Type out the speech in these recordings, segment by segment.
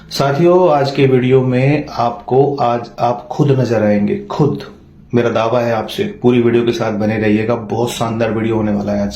साथियों, आज के वीडियो में आज आप खुद नजर आएंगे। खुद मेरा दावा है आपसे। पूरी वीडियो के साथ बने रहिएगा। बहुत शानदार वीडियो होने वाला है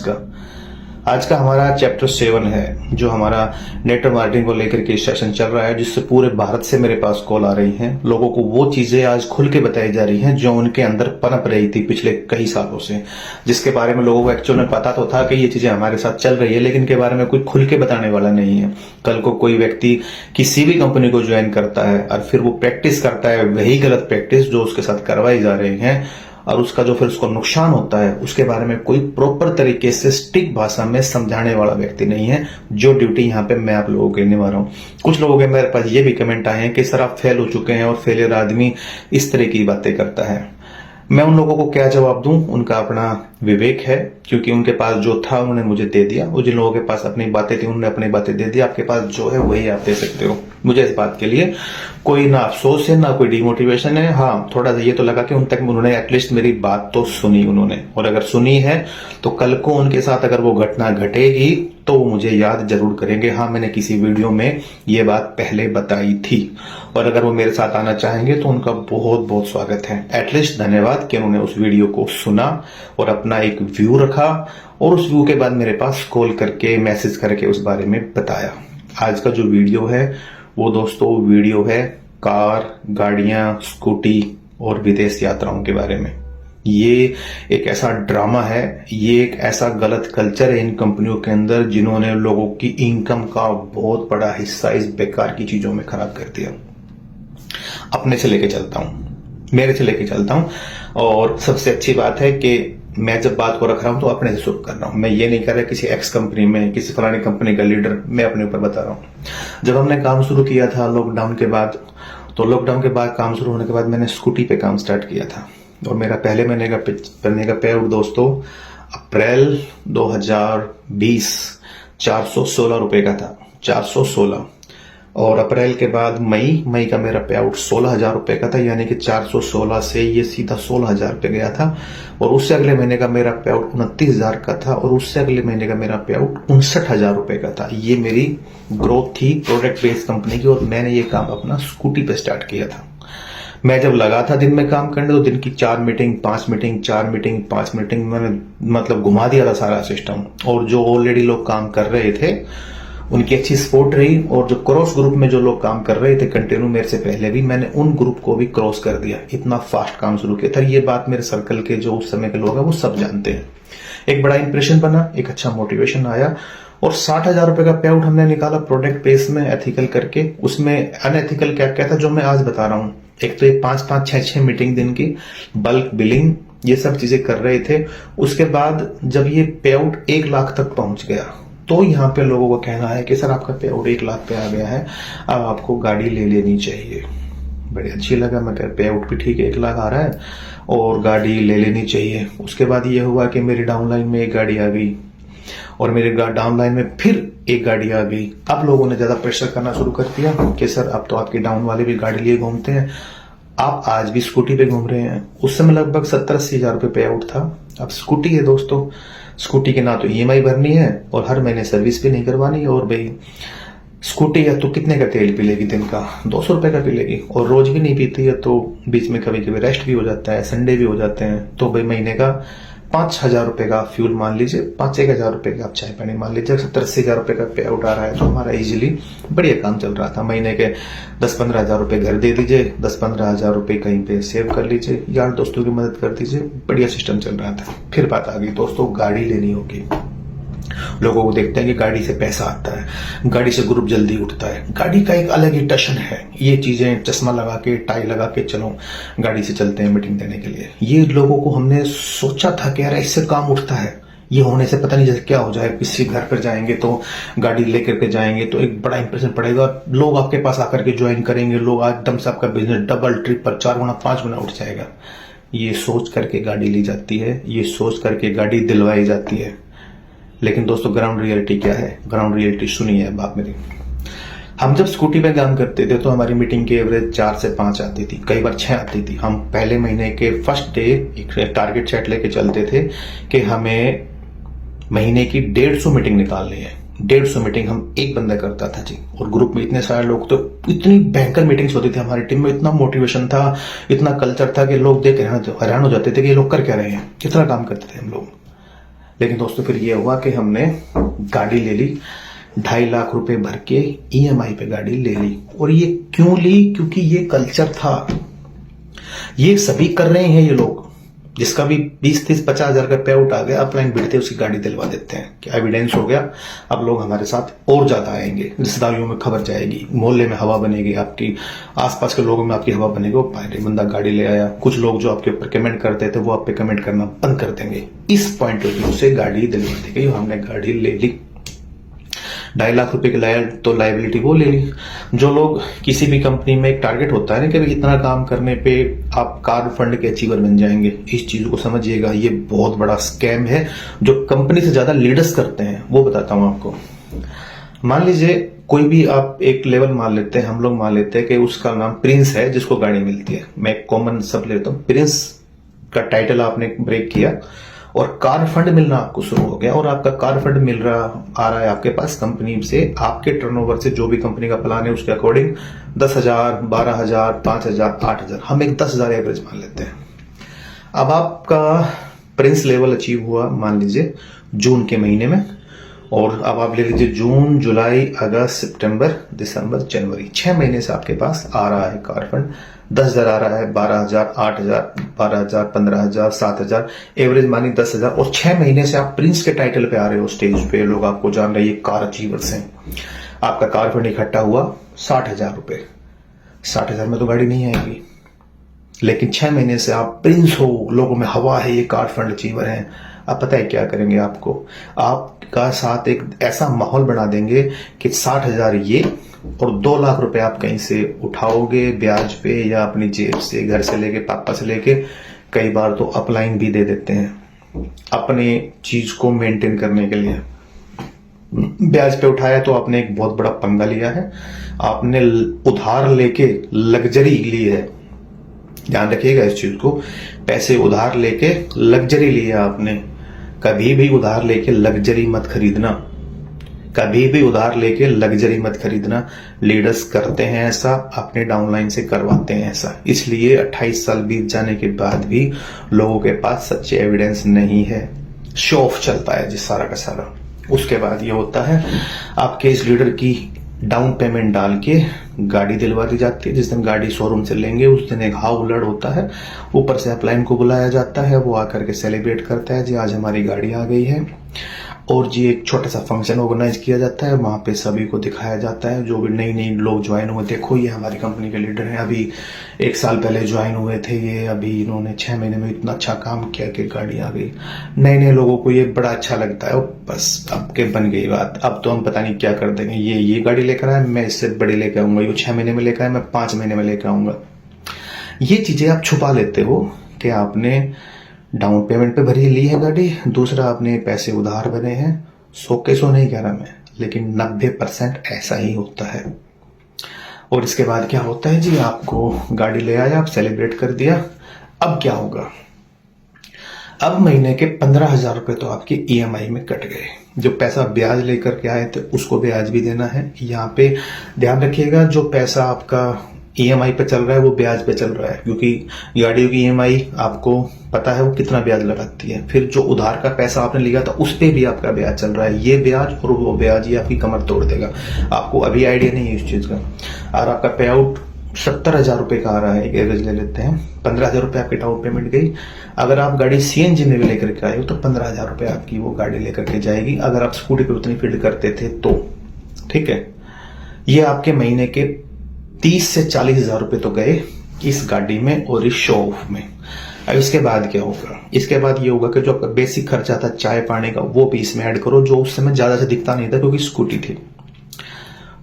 आज का हमारा चैप्टर 7 है, जो हमारा नेटवर्क मार्केटिंग को लेकर के सेशन चल रहा है, जिससे पूरे भारत से मेरे पास कॉल आ रही हैं। लोगों को वो चीजें आज खुल के बताई जा रही हैं जो उनके अंदर पनप रही थी पिछले कई सालों से, जिसके बारे में लोगों को एक्चुअल में पता तो था कि ये चीजें हमारे साथ चल रही है, लेकिन के बारे में कोई खुल के बताने वाला नहीं है। कल को कोई व्यक्ति किसी भी कंपनी को ज्वाइन करता है और फिर वो प्रैक्टिस करता है वही गलत प्रैक्टिस जो उसके साथ करवाई जा रही है, और उसका जो फिर उसको नुकसान होता है, उसके बारे में कोई प्रॉपर तरीके से स्टिक भाषा में समझाने वाला व्यक्ति नहीं है। जो ड्यूटी यहाँ पे मैं आप लोगों के निभा रहा हूँ। कुछ लोगों के मेरे पास ये भी कमेंट आए हैं कि सर आप फेल हो चुके हैं और फेलियर आदमी इस तरह की बातें करता है। मैं उन लोगों को क्या जवाब दूं, उनका अपना विवेक है, क्योंकि उनके पास जो था उन्होंने मुझे दे दिया। और जिन लोगों के पास अपनी बातें थी उन्होंने अपनी बातें दे दी। आपके पास जो है वही आप दे सकते हो। मुझे इस बात के लिए कोई ना अफसोस है ना कोई डिमोटिवेशन है। हाँ, थोड़ा सा ये तो लगा कि उन तक उन्होंने एटलीस्ट मेरी बात तो सुनी उन्होंने, और अगर सुनी है तो कल को उनके साथ अगर वो घटना घटेगी तो वो मुझे याद जरूर करेंगे, हाँ मैंने किसी वीडियो में ये बात पहले बताई थी। और अगर वो मेरे साथ आना चाहेंगे तो उनका बहुत बहुत स्वागत है। एटलीस्ट धन्यवाद कि उन्होंने उस वीडियो को सुना और अपना एक व्यू रखा, और उस व्यू के बाद मेरे पास कॉल करके मैसेज करके उस बारे में बताया। आज का जो वीडियो है वो दोस्तों वीडियो है कार, गाड़ियां, स्कूटी और विदेश यात्राओं के बारे में। ये एक ऐसा ड्रामा है, ये एक ऐसा गलत कल्चर है इन कंपनियों के अंदर, जिन्होंने लोगों की इनकम का बहुत बड़ा हिस्सा इस बेकार की चीजों में खराब कर दिया। अपने से लेके चलता हूं, मेरे से लेके चलता हूं, और सबसे अच्छी बात है कि मैं जब बात को रख रहा हूं तो अपने से शुरू कर रहा हूं। मैं ये नहीं कर रहा किसी एक्स कंपनी में, किसी फलानी कंपनी का लीडर, मैं अपने ऊपर बता रहा हूं। जब हमने काम शुरू किया था लॉकडाउन के बाद, तो लॉकडाउन के बाद काम शुरू होने के बाद मैंने स्कूटी पे काम स्टार्ट किया था, और मेरा पहले महीने का पे आउट दोस्तों अप्रैल 2020 416 रुपए का था, 416। और अप्रैल के बाद मई का मेरा पे आउट 16,000 रुपए का था, यानी कि 416 से ये सीधा 16,000 पे गया था। और उससे अगले महीने का मेरा पे आउट 29,000 का था, और उससे अगले महीने का मेरा पे आउट 59,000 रुपए का था। ये मेरी ग्रोथ थी प्रोडक्ट बेस्ड कंपनी की, और मैंने ये काम अपना स्कूटी पे स्टार्ट किया था। मैं जब लगा था दिन में काम करने, तो दिन की 4 मीटिंग 5 मीटिंग 4 मीटिंग 5 मीटिंग मैंने मतलब घुमा दिया था सारा सिस्टम। और जो ऑलरेडी लोग काम कर रहे थे उनकी अच्छी सपोर्ट रही, और जो क्रॉस ग्रुप में जो लोग काम कर रहे थे कंटिन्यू मेरे से पहले भी, मैंने उन ग्रुप को भी क्रॉस कर दिया। इतना फास्ट काम शुरू किया था। ये बात मेरे सर्कल के जो उस समय के लोग हैं वो सब जानते हैं। एक बड़ा इंप्रेशन बना, एक अच्छा मोटिवेशन आया, और 60,000 रुपए का पे आउट हमने निकाला प्रोडक्ट बेस में एथिकल करके। उसमें अनएथिकल क्या क्या था जो मैं आज बता रहा हूं। एक तो ये 5-5 6-6 मीटिंग दिन की, बल्क बिलिंग, ये सब चीजें कर रहे थे। उसके बाद जब ये पे आउट 1 लाख तक पहुंच गया, तो यहाँ पे लोगों का कहना है कि सर आपका पे आउट 1 लाख पे आ गया है, अब आपको गाड़ी ले लेनी चाहिए। बड़ी अच्छी लगा, मैं पे आउट भी ठीक है, 1 लाख आ रहा है और गाड़ी ले लेनी चाहिए। उसके बाद ये हुआ कि मेरी डाउनलाइन में एक गाड़ी आ गई, और मेरे डाउनलाइन में फिर एक गाड़ी आ गई। अब लोगों ने ज्यादा प्रेशर करना शुरू कर दिया कि सर अब तो आपके डाउन वाले भी गाड़ी लिए घूमते हैं, आप आज भी स्कूटी पे घूम रहे हैं। उस समय लगभग 70-80 हजार रुपए पे आउट था। अब स्कूटी है दोस्तों, स्कूटी के ना तो ईएमआई भरनी है और हर महीने सर्विस भी नहीं करवानी, और भाई स्कूटी है तो कितने का तेल पी लेगी, दिन का 200 रुपए का पी लेगी, और रोज भी नहीं पीती है तो बीच में कभी कभी रेस्ट भी हो जाता है, संडे भी हो जाते हैं, तो भाई महीने का 5,000 रुपए का फ्यूल मान लीजिए, 5-1 हजार रुपए का आप चाय पानी मान लीजिए, 70-80 हजार रुपए का पे आउट आ रहा है, तो हमारा इजीली बढ़िया काम चल रहा था। महीने के 10-15 हजार रुपए घर दे दीजिए, 10-15 हजार रुपए कहीं पे सेव कर लीजिए, यार दोस्तों की मदद कर दीजिए, बढ़िया सिस्टम चल रहा था। फिर बात आ गई दोस्तों, गाड़ी लेनी होगी। लोगों को देखते हैं कि गाड़ी से पैसा आता है, गाड़ी से ग्रुप जल्दी उठता है, गाड़ी का एक अलग ही टशन है। ये चीजें चश्मा लगा के टाई लगा के चलो गाड़ी से चलते हैं मीटिंग देने के लिए, ये लोगों को हमने सोचा था कि यार इससे काम उठता है, ये होने से पता नहीं जैसे क्या हो जाए, किसी घर पर जाएंगे तो गाड़ी लेकर के जाएंगे तो एक बड़ा इंप्रेशन पड़ेगा, लोग आपके पास आकर के ज्वाइन करेंगे, लोग एकदम से आपका बिजनेस डबल ट्रिपल 4 गुना 5 गुना उठ जाएगा। ये सोच करके गाड़ी ली जाती है, ये सोच करके गाड़ी दिलवाई जाती है। लेकिन दोस्तों ग्राउंड रियलिटी क्या है, ग्राउंड रियलिटी सुनिए बात मेरी। हम जब स्कूटी पे काम करते थे तो हमारी मीटिंग की एवरेज 4 से 5 आती थी, कई बार 6 आती थी। हम पहले महीने के फर्स्ट डे एक टारगेट सेट लेके चलते थे कि हमें महीने की 150 मीटिंग निकालनी है। 150 मीटिंग हम एक बंदा करता था जी, और ग्रुप में इतने सारे लोग, तो इतनी भयंकर मीटिंग्स होती थी हमारी टीम में, इतना मोटिवेशन था, इतना कल्चर था कि लोग देख हैरान हो जाते थे कि ये लोग कर क्या रहे हैं, कितना काम करते थे हम लोग। लेकिन दोस्तों फिर ये हुआ कि हमने गाड़ी ले ली, 2.5 लाख रुपए भर के EMI पे गाड़ी ले ली। और ये क्यों ली? क्योंकि ये कल्चर था, ये सभी कर रहे हैं। ये लोग जिसका भी 20, 30, 50 हजार का पे आउट आ गया, अपलाइन बिड़ते उसकी गाड़ी दिलवा देते हैं कि एविडेंस हो गया, अब लोग हमारे साथ और ज्यादा आएंगे, रिश्तेदारियों में खबर जाएगी, मोहल्ले में हवा बनेगी, आपकी आसपास के लोगों में आपकी हवा बनेगी, वो पहले बंदा गाड़ी ले आया। कुछ लोग जो आपके ऊपर कमेंट करते थे वो आप पे कमेंट करना बंद कर देंगे। इस पॉइंट ऑफ व्यू से गाड़ी दिलवा दी गई, हमने गाड़ी ले ली। 2.5 लाख रुपए की तो लायबिलिटी वो ले ली। जो लोग किसी भी कंपनी में एक टारगेट होता है ना कि इतना काम करने पे आप कार फंड के अचीवर बन जाएंगे, इस चीज को समझिएगा, ये बहुत बड़ा स्कैम है जो कंपनी से ज्यादा लीडर्स करते हैं। वो बताता हूं आपको। मान लीजिए कोई भी आप एक लेवल मान लेते हैं, हम लोग मान लेते हैं कि उसका नाम प्रिंस है जिसको गाड़ी मिलती है, मैं एक कॉमन सब लेता हूं, प्रिंस का टाइटल आपने ब्रेक किया और कार फंड मिलना आपको शुरू हो गया, और आपका कार फंड आ रहा है आपके पास कंपनी से, आपके टर्नओवर से, जो भी कंपनी का प्लान है उसके अकॉर्डिंग 10,000, 12,000, 5,000, 8,000, हम एक 10,000 एवरेज मान लेते हैं। अब आपका प्रिंस लेवल अचीव हुआ मान लीजिए जून के महीने में, और अब आप ले लीजिए जून, जुलाई, अगस्त, सितंबर, दिसंबर, जनवरी, 6 महीने से आपके पास आ रहा है कार फंड। 10,000 आ रहा है, 12,000, 8,000, 12,000, 15,000, 7,000, एवरेज मानी 10,000, और 6 महीने से आप प्रिंस के टाइटल पे आ रहे हो, स्टेज पे लोग आपको जान रहे हैं, ये कार अचीवर्स हैं। आपका कार फंड इकट्ठा हुआ 60,000 रुपए। 60,000 में तो गाड़ी नहीं आएगी, लेकिन 6 महीने से आप प्रिंस हो, लोगों में हवा है, ये कार फंड अचीवर हैं। आप पता है क्या करेंगे? आपका साथ एक ऐसा माहौल बना देंगे कि 60,000 ये और 2 लाख रुपए आप कहीं से उठाओगे ब्याज पे, या अपनी जेब से, घर से लेके, पापा से लेके, कई बार तो अपलाइन भी दे देते हैं अपने चीज को मेंटेन करने के लिए। ब्याज पे उठाया तो आपने एक बहुत बड़ा पंगा लिया है, आपने उधार लेके लग्जरी ली है। ध्यान रखिएगा इस चीज को, पैसे उधार लेके लग्जरी ली है आपने। कभी भी उधार लेके लग्जरी मत खरीदना, कभी भी उधार लेके लग्जरी मत खरीदना। लीडर्स करते हैं ऐसा, अपने डाउनलाइन से करवाते हैं ऐसा। इसलिए 28 साल बीत जाने के बाद भी लोगों के पास सच्चे एविडेंस नहीं है, शो ऑफ चलता है जिस सारा का सारा। उसके बाद ये होता है आपके इस लीडर की डाउन पेमेंट डाल के गाड़ी दिलवा दी जाती है। जिस दिन गाड़ी शोरूम से लेंगे उस दिन एक हाउ लड़ होता है, ऊपर से अपलाइन को बुलाया जाता है, वो आकर के सेलिब्रेट करता है, जी आज हमारी गाड़ी आ गई है। और जी एक छोटा सा फंक्शन ऑर्गेनाइज किया जाता है, वहां पे सभी को दिखाया जाता है, जो भी नई नई लोग ज्वाइन हुए, देखो ये हमारी कंपनी के लीडर हैं, अभी 1 साल पहले ज्वाइन हुए थे ये, अभी इन्होंने 6 महीने में इतना अच्छा काम किया कि गाड़ी आ गई। नए नए लोगों को ये बड़ा अच्छा लगता है, बस अब के बन गई बात, अब तो हम पता नहीं क्या कर देंगे, ये गाड़ी लेकर आए, मैं इससे बड़ी लेकर आऊंगा, ये 6 महीने में लेकर आए, मैं 5 महीने में लेकर आऊंगा। ये चीजें आप छुपा लेते हो कि आपने डाउन पेमेंट पे भरी ली है गाड़ी, दूसरा आपने पैसे उधार भरे हैं। 100 के 100 नहीं कह रहा मैं, लेकिन 90% ऐसा ही होता है। और इसके बाद क्या होता है जी, आपको गाड़ी ले आया, आप सेलिब्रेट कर दिया। अब क्या होगा? अब महीने के 15,000 रुपए तो आपके EMI में कट गए। जो पैसा ब्याज लेकर के आए थे उसको ब्याज भी देना है। यहाँ पे ध्यान रखिएगा, जो पैसा आपका EMI पे चल रहा है वो ब्याज पे चल रहा है, क्योंकि गाड़ियों की EMI आपको पता है वो कितना ब्याज लगाती है। फिर जो उधार का पैसा आपने लिया था उस पे भी आपका ब्याज चल रहा है, ये ब्याज और वो ब्याज, ये आपकी कमर तोड़ देगा। आपको अभी आइडिया नहीं है इस चीज का। और आपका पे आउट 70,000 रुपए का आ रहा है, एक एवरेज ले लेते हैं, 15,000 रुपए आपकी डाउन पेमेंट गई। अगर आप गाड़ी CNG में भी लेकर के आए हो तो 15,000 रुपए आपकी वो गाड़ी लेकर के जाएगी, अगर आप स्कूटी पे उतनी फील्ड करते थे तो। ठीक है, ये आपके महीने के 30 से 40,000 रुपए तो गए इस गाड़ी में और इस शो ऑफ में। अब इसके बाद क्या होगा? इसके बाद ये होगा कि जो आपका बेसिक खर्चा था चाय पानी का वो भी इसमें ऐड करो, जो उस समय ज्यादा से दिखता नहीं था क्योंकि स्कूटी थी।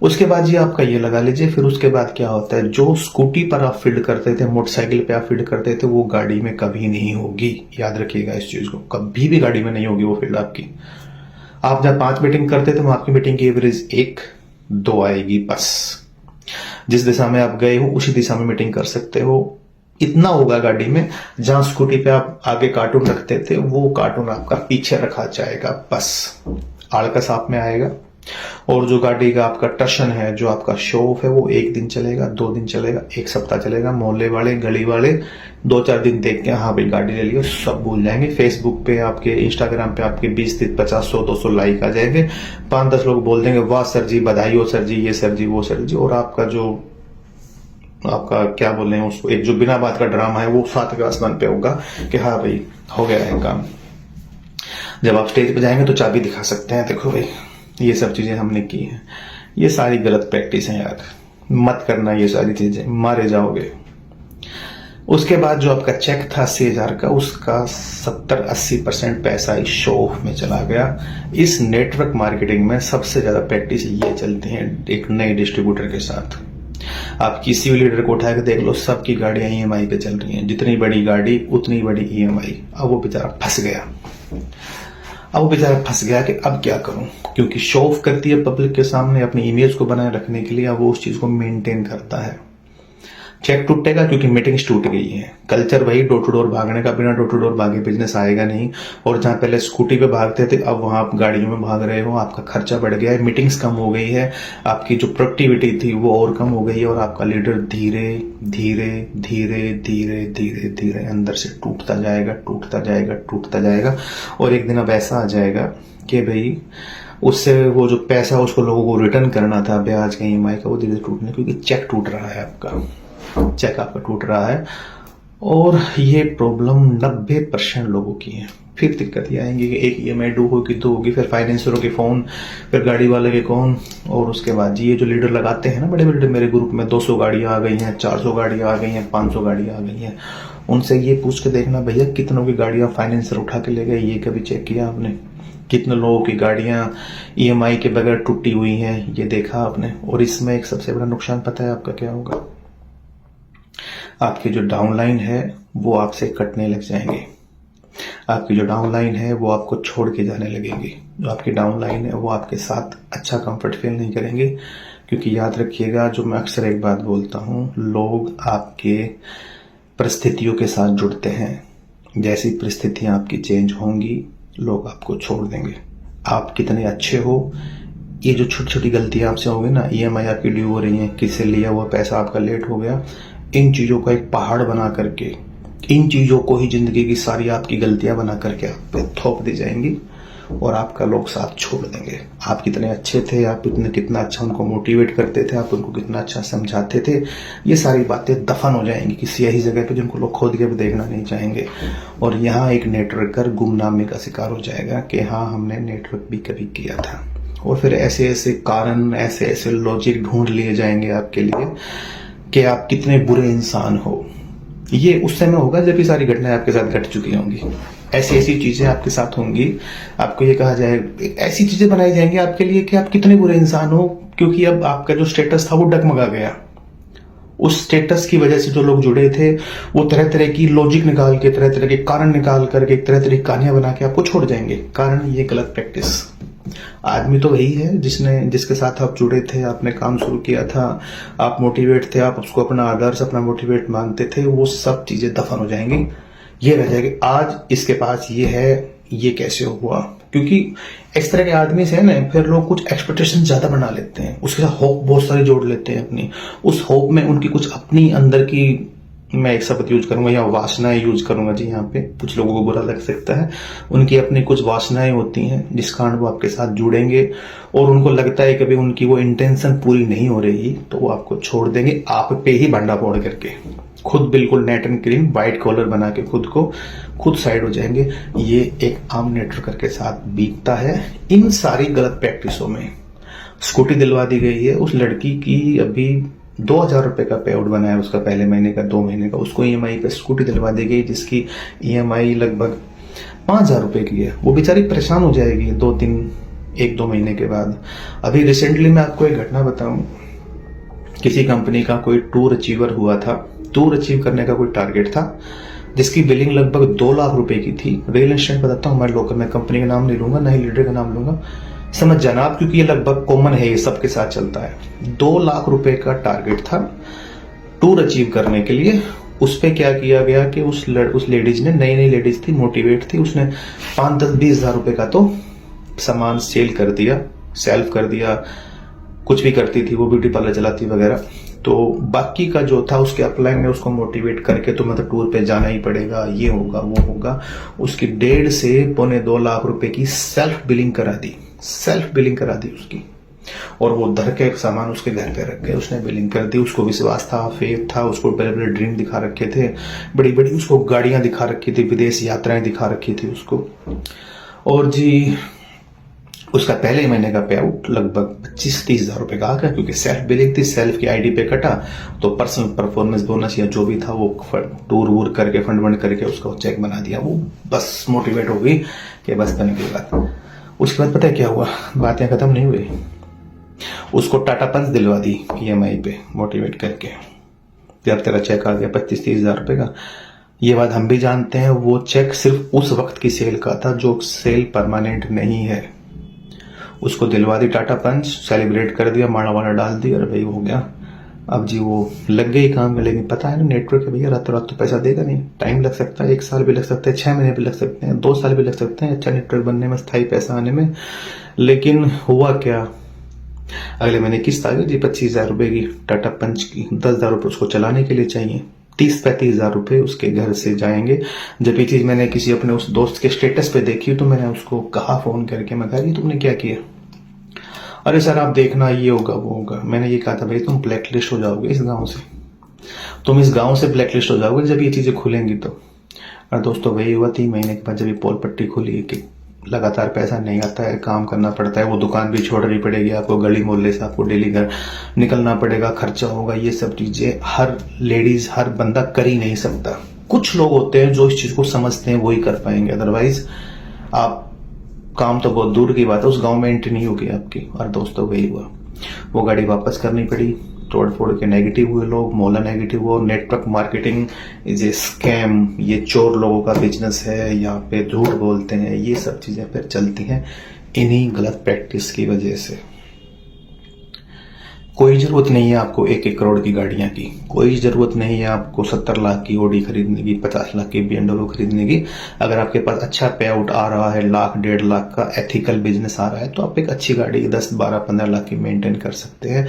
उसके बाद ये आपका ये लगा लीजिए। फिर उसके बाद क्या होता है, जो स्कूटी पर आप फील्ड करते थे, मोटरसाइकिल पे आप फील्ड करते थे, वो गाड़ी में कभी नहीं होगी। याद रखिएगा इस चीज को, कभी भी गाड़ी में नहीं होगी वो फील्ड आपकी। आप जब 5 मीटिंग करते थे, आपकी मीटिंग की एवरेज 1-2 आएगी बस। जिस दिशा में आप गए हो उसी दिशा में मीटिंग कर सकते हो। इतना होगा गाड़ी में, जहां स्कूटी पे आप आगे कार्टून रखते थे वो कार्टून आपका पीछे रखा जाएगा बस। आड़का साफ में आएगा, और जो गाड़ी का आपका टशन है, जो आपका शो ऑफ है, वो 1 दिन चलेगा, 2 दिन चलेगा, 1 सप्ताह चलेगा। मोहल्ले वाले, गली वाले 2-4 दिन देख के हाँ भाई गाड़ी ले लियो, सब भूल जाएंगे। फेसबुक पे आपके, इंस्टाग्राम पे आपके 20, 50, 100, 200 लाइक आ जाएंगे। 5-10 लोग बोल देंगे वाह सर जी, बधाई हो सर जी, ये सर जी, वो सर जी। और आपका क्या बोल रहे हैं उसको, एक जो बिना बात का ड्रामा है वो 7वें आसमान पे होगा कि हाँ भाई हो गया है काम। जब आप स्टेज पे जाएंगे तो चाबी दिखा सकते हैं, देखो भाई ये सब चीजें हमने की हैं। ये सारी गलत प्रैक्टिस है यार, मत करना ये सारी चीजें, मारे जाओगे। उसके बाद जो आपका चेक था 80,000 का, उसका 70-80% पैसा इस शो ऑफ में चला गया। इस नेटवर्क मार्केटिंग में सबसे ज्यादा प्रैक्टिस ये चलती है एक नए डिस्ट्रीब्यूटर के साथ। आप किसी भी लीडर को उठा के देख लो, सबकी गाड़ियां EMI पे चल रही हैं। जितनी बड़ी गाड़ी उतनी बड़ी EMI। अब वो बेचारा फंस गया कि अब क्या करूं, क्योंकि शो ऑफ करती है पब्लिक के सामने अपनी इमेज को बनाए रखने के लिए। अब वो उस चीज को मेंटेन करता है। चेक टूटेगा क्योंकि मीटिंग्स टूट गई है। कल्चर वही डोर टू डोर भागने का, बिना डोर टू डोर भागे बिजनेस आएगा नहीं। और जहां पहले स्कूटी पे भागते थे, अब वहां आप गाड़ियों में भाग रहे हो। आपका खर्चा बढ़ गया है, मीटिंग्स कम हो गई है, आपकी जो प्रोडक्टिविटी थी वो और कम हो गई है। और आपका लीडर धीरे धीरे धीरे धीरे धीरे धीरे अंदर से टूटता जाएगा। और एक दिन अब ऐसा आ जाएगा कि भाई उससे वो जो पैसा उसको लोगों को रिटर्न करना था, ब्याज का, EMI का, वो धीरे टूटने, क्योंकि चेक टूट रहा है आपका, चेक आपका टूट रहा है। और ये प्रॉब्लम 90% लोगों की है। फिर दिक्कत ये आएंगी कि एक EMI ड्यू होगी, 2 होगी, फिर फाइनेंसरों के फोन, फिर गाड़ी वाले के कौन। और उसके बाद ये जो लीडर लगाते हैं ना बड़े बड़े, मेरे ग्रुप में 200 गाड़ियां आ गई हैं, 400 गाड़ियां आ गई हैं, 500 गाड़ियां आ गई हैं, उनसे ये पूछ के देखना भैया कितनों की गाड़ियां फाइनेंसर उठा के ले गए, ये कभी चेक किया आपने? कितने लोगों की गाड़ियां EMI के बगैर टूटी हुई हैं, ये देखा आपने? और इसमें एक सबसे बड़ा नुकसान पता है आपका क्या होगा? आपकी जो डाउनलाइन है वो आपसे कटने लग जाएंगे। आपकी जो डाउनलाइन है वो आपको छोड़ के जाने लगेंगी। जो आपकी डाउनलाइन है वो आपके साथ अच्छा कंफर्ट फील नहीं करेंगे। क्योंकि याद रखिएगा, जो मैं अक्सर एक बात बोलता हूँ, लोग आपके परिस्थितियों के साथ जुड़ते हैं। जैसी परिस्थितियां आपकी चेंज होंगी, लोग आपको छोड़ देंगे। आप कितने अच्छे हो, ये जो छोटी छोटी गलतियां आपसे होगी ना, EMI आपकी ड्यू हो रही है, किससे लिया हुआ पैसा आपका लेट हो गया, इन चीजों का एक पहाड़ बना करके, इन चीजों को ही जिंदगी की सारी आपकी गलतियां बना करके आप पे थोप दी जाएंगी और आपका लोग साथ छोड़ देंगे। आप कितने अच्छे थे, आप कितना अच्छा उनको मोटिवेट करते थे, आप उनको कितना अच्छा समझाते थे, ये सारी बातें दफन हो जाएंगी किसी ऐसी जगह पे जिनको लोग खोद के भी देखना नहीं चाहेंगे। और यहाँ एक नेटवर्कर गुमनामी का शिकार हो जाएगा कि हाँ हमने नेटवर्क भी कभी किया था। और फिर ऐसे ऐसे कारण, ऐसे ऐसे लॉजिक ढूंढ लिए जाएंगे आपके लिए कि आप कितने बुरे इंसान हो। ये उस समय होगा जब ये सारी घटनाएं आपके साथ घट चुकी होंगी। ऐसी ऐसी चीजें आपके साथ होंगी, आपको ये कहा जाए, ऐसी चीजें बनाई जाएंगी आपके लिए कि आप कितने बुरे इंसान हो। क्योंकि अब आपका जो स्टेटस था वो डगमगा गया। उस स्टेटस की वजह से जो लोग जुड़े थे वो तरह तरह की लॉजिक निकाल के, तरह तरह के कारण निकाल करके, तरह तरह की कहानियां बना के आपको छोड़ जाएंगे। कारण ये गलत प्रैक्टिस। आदमी तो वही है जिसके साथ आप जुड़े थे, आपने काम शुरू किया था, आप मोटिवेट थे, आप उसको अपना आदर्श, अपना मोटिवेट मानते थे, वो सब चीजें दफन हो जाएंगी। ये रह जाएगी आज इसके पास ये है, ये कैसे हुआ। क्योंकि इस तरह के आदमी से ना फिर लोग कुछ एक्सपेक्टेशन ज्यादा बना लेते हैं, उसके साथ होप बहुत सारी जोड़ लेते हैं अपनी। उस होप में उनकी कुछ अपनी अंदर की, मैं एक शब्द यूज करूंगा या वासनाएं यूज करूंगा जी, यहाँ पे कुछ लोगों को बुरा लग सकता है, उनकी अपनी कुछ वासनाएं होती हैं जिस कारण वो आपके साथ जुड़ेंगे। और उनको लगता है कभी उनकी वो इंटेंशन पूरी नहीं हो रही तो वो आपको छोड़ देंगे, आप पे ही भंडा फोड़ करके, खुद बिल्कुल neat and clean white collar बना के खुद साइड हो जाएंगे। ये एक आम नेटवर्कर के साथ बीतता है। इन सारी गलत प्रैक्टिसों में स्कूटी दिलवा दी गई है उस लड़की की, अभी 2,000 रुपए का पे आउट बना है उसका, पहले महीने का, 2 महीने का, उसको EMI पे स्कूटी दिलवा दी गई जिसकी EMI लगभग 5,000 रुपए की है। वो बेचारी परेशान हो जाएगी 1-2 महीने के बाद। अभी रिसेंटली मैं आपको एक घटना बताऊं, किसी कंपनी का कोई टूर अचीवर हुआ था, टूर अचीव करने का कोई टारगेट था जिसकी बिलिंग लगभग 2 लाख रुपए की थी। रियल एस्टेट बताता हूँ, हमारे लोकल, मैं कंपनी का नाम नहीं लूंगा, ना ही लीडर का नाम लूंगा, समझ जाना आप, क्योंकि ये लगभग कॉमन है, ये सबके साथ चलता है। 2 लाख रुपए का टारगेट था टूर अचीव करने के लिए। उस पे क्या किया गया कि उस लेडीज ने, नई लेडीज थी, मोटिवेट थी, उसने 5, 10, 20 हजार रुपए का तो सामान सेल कर दिया सेल्फ कर दिया, कुछ भी करती थी वो, ब्यूटी पार्लर चलाती वगैरह। तो बाकी का जो था उसके अपलाइन ने उसको मोटिवेट करके तो मतलब टूर पे जाना ही पड़ेगा, ये होगा वो होगा, उसकी 1.5 से पौने 2 लाख रुपए की सेल्फ बिलिंग करा दी उसकी। और वो धर के सामान उसके घर पे रख गए, उसने बिलिंग कर दी। उसको विश्वास था, फेथ था, उसको बड़े बड़े ड्रीम दिखा रखे थे, बड़ी बड़ी उसको गाड़ियां दिखा रखी थी, विदेश यात्राएं दिखा रखी थी उसको। और जी उसका पहले महीने का पे आउट लगभग 25-30 हजार रुपए का आ गया, क्योंकि सेल्फ बिलिंग थी, सेल्फ की आईडी पे कटा, तो पर्सनल परफॉर्मेंस बोनस या जो भी था वो टूर वूर करके फंड वंड करके उसका चेक बना दिया। वो बस मोटिवेट हो गई कि बस बन गई बात। उसके बाद पता है क्या हुआ, बातें खत्म नहीं हुई, उसको टाटा पंच दिलवा दी EMI पे मोटिवेट करके, जब तेरा चेक आ गया 25-30 हजार रुपए का। ये बात हम भी जानते हैं, वो चेक सिर्फ उस वक्त की सेल का था, जो सेल परमानेंट नहीं है। उसको दिलवा दी टाटा पंच, सेलिब्रेट कर दिया, माड़ा वाड़ा डाल दिया, और भाई हो गया। अब जी वो लग गई काम में, लेकिन पता है ना नेटवर्क है भैया, रातों रात तो पैसा देगा नहीं, टाइम लग सकता है, 1 साल भी लग सकता है, 6 महीने भी लग सकते हैं, 2 साल भी लग सकते हैं अच्छा नेटवर्क बनने में, स्थायी पैसा आने में। लेकिन हुआ क्या, अगले महीने किस्त आ गई जी 25 हजार रुपए की टाटा पंच की। 10 हजार रुपये उसको चलाने के लिए चाहिए, 30-35 हजार रुपये उसके घर से जाएंगे। जब ये चीज मैंने किसी अपने उस दोस्त के स्टेटस पे देखी तो मैंने उसको कहा फोन करके, मैं कहा ये तुमने क्या किया? अरे सर आप देखना ये होगा वो होगा। मैंने ये कहा था भाई तुम ब्लैक लिस्ट हो जाओगे इस गांव से, तुम इस गांव से ब्लैक लिस्ट हो जाओगे जब ये चीजें खुलेंगी तो। और दोस्तों वही हुआ, 3 महीने के बाद जब ये पोल पट्टी खुली कि लगातार पैसा नहीं आता है, काम करना पड़ता है, वो दुकान भी छोड़नी पड़ेगी आपको, गली मोहल्ले से आपको डेली घर निकलना पड़ेगा, खर्चा होगा, ये सब चीजें हर लेडीज हर बंदा कर ही नहीं सकता। कुछ लोग होते हैं जो इस चीज को समझते हैं, वो ही कर पाएंगे, अदरवाइज आप काम तो बहुत दूर की बात है, उस गांव में एंट्री नहीं होगी आपकी। और दोस्तों वही हुआ, वो गाड़ी वापस करनी पड़ी, तोड़ फोड़ के नेगेटिव हुए लोग, मोहल्ला नेगेटिव हुआ। Network marketing is a scam, ये चोर लोगों का बिजनेस है, यहाँ पे झूठ बोलते हैं, ये सब चीजें फिर चलती हैं इन्हीं गलत प्रैक्टिस की वजह से। कोई जरूरत नहीं है आपको 1-1 करोड़ की गाड़ियां की, कोई जरूरत नहीं है आपको 70 लाख की ओडी खरीदने की, 50 लाख की BMW खरीदने की। अगर आपके पास अच्छा पे आउट आ रहा है, 1-1.5 लाख का एथिकल बिजनेस आ रहा है, तो आप एक अच्छी गाड़ी 10, 12, 15 लाख की मेंटेन कर सकते हैं।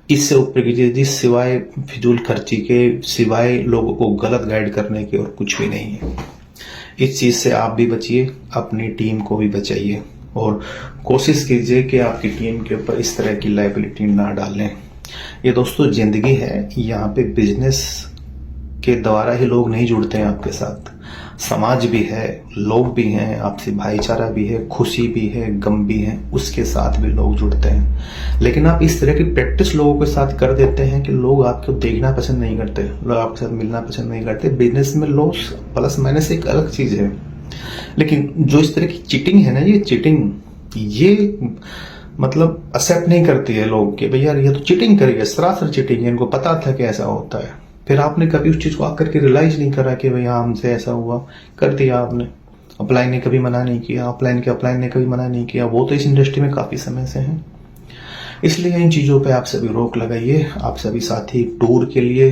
इससे ऊपर की चीज सिवाय फिजूल खर्ची के, सिवाय लोगों को गलत गाइड करने के और कुछ भी नहीं है। इस चीज से आप भी बचिए, अपनी टीम को भी बचाइए, और कोशिश कीजिए कि आपकी टीम के ऊपर इस तरह की लायबिलिटी ना डालें। ये दोस्तों जिंदगी है, यहाँ पे बिजनेस के द्वारा ही लोग नहीं जुड़ते हैं आपके साथ, समाज भी है, लोग भी हैं, आपसी भाईचारा भी है, खुशी भी है, गम भी है, उसके साथ भी लोग जुड़ते हैं। लेकिन आप इस तरह की प्रैक्टिस लोगों के साथ कर देते हैं कि लोग आपको देखना पसंद नहीं करते, लोग आपके साथ मिलना पसंद नहीं करते। बिजनेस में लॉस प्लस माइनस एक अलग चीज है, लेकिन जो इस तरह की चीटिंग है ना, ये चीटिंग ये मतलब एक्सेप्ट नहीं करती है लोग कि भैया ये तो चीटिंग करी है, सरासर चीटिंग है, इनको पता था कि ऐसा होता है। फिर आपने कभी उस चीज को आकर के रियलाइज नहीं करा कि भैया हमसे ऐसा हुआ, कर दिया आपने। अपलाइन ने कभी मना नहीं किया, अपलाइन ने कभी मना नहीं किया, वो तो इस इंडस्ट्री में काफी समय से हैं। इसलिए इन चीजों पे आप सभी रोक लगाइए। आप सभी साथी टूर के लिए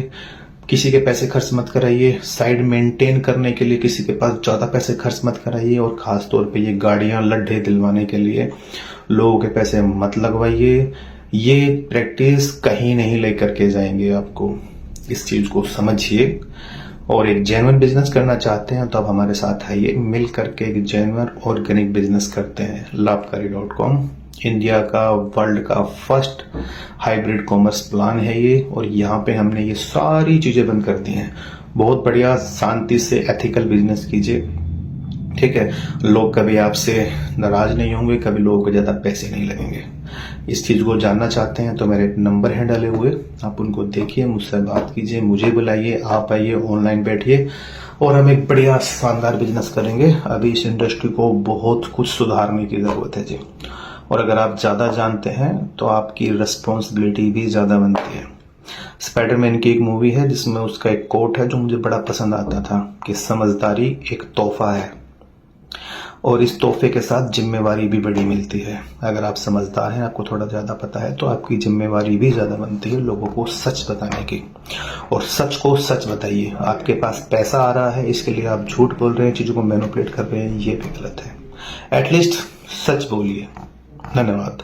किसी के पैसे खर्च मत कराइए, साइड मेंटेन करने के लिए किसी के पास ज्यादा पैसे खर्च मत कराइए, और खास तौर पे ये गाड़ियां लड्ढे दिलवाने के लिए लोगों के पैसे मत लगवाइए। ये प्रैक्टिस कहीं नहीं लेकर के जाएंगे आपको, इस चीज को समझिए। और एक जेन्युइन बिजनेस करना चाहते हैं तो आप हमारे साथ आइए, मिल करके एक जेन्युइन ऑर्गेनिक बिजनेस करते हैं। लाभकारी.com इंडिया का, वर्ल्ड का फर्स्ट हाइब्रिड कॉमर्स प्लान है ये, और यहाँ पे हमने ये सारी चीजें बंद कर दी हैं। बहुत बढ़िया शांति से एथिकल बिजनेस कीजिए, ठीक है। लोग कभी आपसे नाराज नहीं होंगे, कभी लोगों को ज्यादा पैसे नहीं लगेंगे। इस चीज को जानना चाहते हैं तो मेरे नंबर हैं डाले हुए, आप उनको देखिए, मुझसे बात कीजिए, मुझे बुलाइए, आप आइए, ऑनलाइन बैठिए, और हम एक बढ़िया शानदार बिजनेस करेंगे। अभी इस इंडस्ट्री को बहुत कुछ सुधारने की जरूरत है जी, और अगर आप ज्यादा जानते हैं तो आपकी रिस्पॉन्सिबिलिटी भी ज्यादा बनती है। स्पाइडरमैन की एक मूवी है जिसमें उसका एक कोट है जो मुझे बड़ा पसंद आता था कि समझदारी एक तोहफा है, और इस तोहफे के साथ जिम्मेवारी भी बड़ी मिलती है। अगर आप समझदार हैं, आपको थोड़ा ज्यादा पता है, तो आपकी जिम्मेवारी भी ज्यादा बनती है लोगों को सच बताने की, और सच को सच बताइए। आपके पास पैसा आ रहा है, इसके लिए आप झूठ बोल रहे हैं, चीजों को मैनिपुलेट कर रहे हैं, ये भी गलत है। एटलीस्ट सच बोलिए। धन्यवाद।